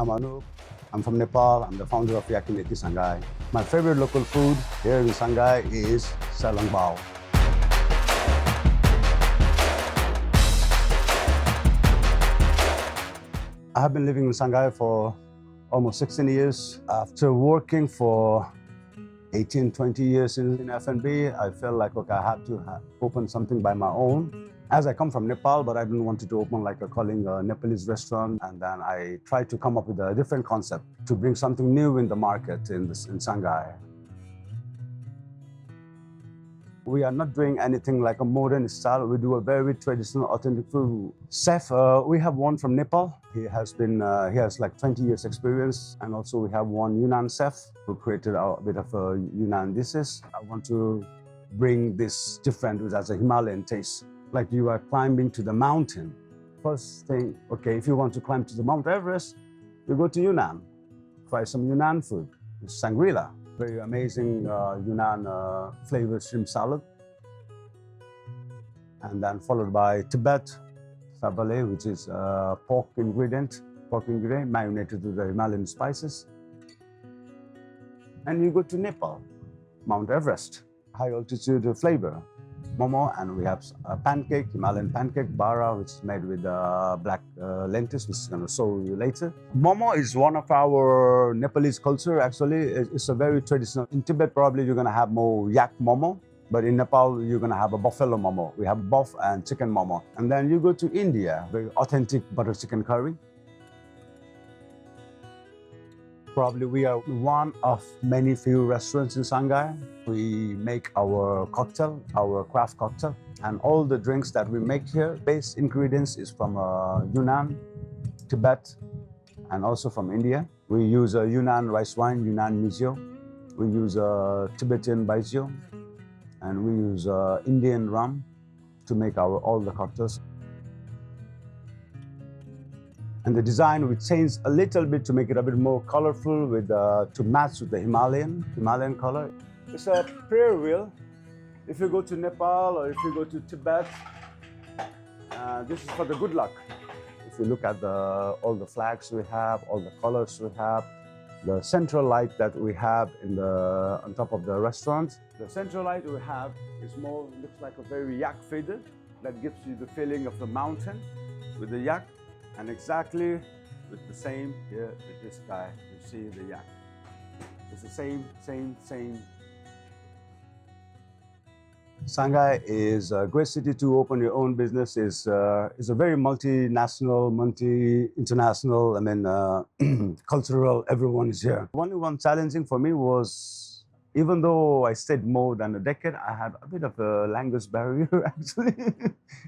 I'm Anup. I'm from Nepal. I'm the founder of Yakineti Shanghai. My favorite local food here in Shanghai is Salang Bao. I have been living in Shanghai for almost 16 years. After working for 18, 20 years in F&B, I felt like, okay, I had to open something by my own. As I come from Nepal, but I didn't want to open like calling a Nepalese restaurant. And then I tried to come up with a different concept to bring something new in the market in Shanghai. We are not doing anything like a modern style. We do a very traditional, authentic food. Chef, we have one from Nepal. He has like 20 years experience. And also we have one Yunnan chef who created a bit of Yunnan dishes. I want to bring this different, which has a Himalayan taste. Like you are climbing to the mountain. First thing, okay, if you want to climb to the Mount Everest, you go to Yunnan. Try some Yunnan food. It's Shangri-La. Very amazing Yunnan flavored shrimp salad. And then followed by Tibet sabale, which is pork ingredient marinated with the Himalayan spices. And you go to Nepal, Mount Everest, high altitude flavor. Momo, and we have a pancake, Himalayan pancake, bara, which is made with black lentils, which is going to show you later. Momo is one of our Nepalese culture, actually. It's a very traditional. In Tibet, probably you're going to have more yak momo, but in Nepal, you're going to have a buffalo momo. We have buff and chicken momo. And then you go to India, very authentic butter chicken curry. Probably we are one of many few restaurants in Shanghai. We make our cocktail, our craft cocktail, and all the drinks that we make here, base ingredients is from Yunnan, Tibet, and also from India. We use Yunnan rice wine, Yunnan mijo. We use Tibetan baijiu, and we use Indian rum to make all the cocktails. And the design we changed a little bit to make it a bit more colorful to match with the Himalayan color. It's a prayer wheel. If you go to Nepal or if you go to Tibet, this is for the good luck. If you look at all the flags we have, all the colors we have, the central light that we have on top of the restaurant. The central light we have looks like a very yak feather that gives you the feeling of the mountain with the yak. And exactly with the same here with this guy, you see the yak. It's the same. Shanghai is a great city to open your own business. It's a very multinational, international, cultural, everyone is here. Only one challenging for me was, even though I stayed more than a decade, I had a bit of a language barrier actually.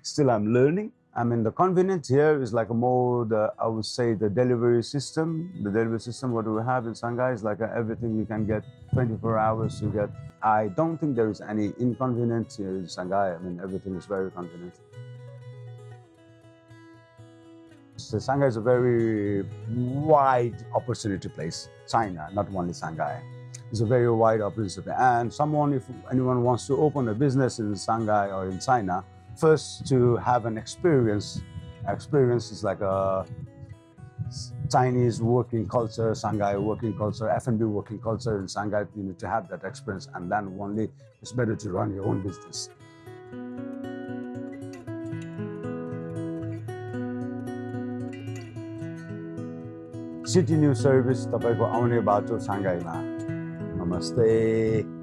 Still I'm learning. The convenience here is like I would say the delivery system. The delivery system, what we have in Shanghai is like everything you can get 24 hours you get. I don't think there is any inconvenience here in Shanghai. Everything is very convenient. So Shanghai is a very wide opportunity place. China, not only Shanghai. It's a very wide opportunity. And if anyone wants to open a business in Shanghai or in China, first, to have an experience. Experience is like a Chinese working culture, Shanghai working culture, F&B working culture in Shanghai. You need to have that experience, and then only it's better to run your own business. City News Service, तपाईको आउने बाटो Shanghai मा. Namaste.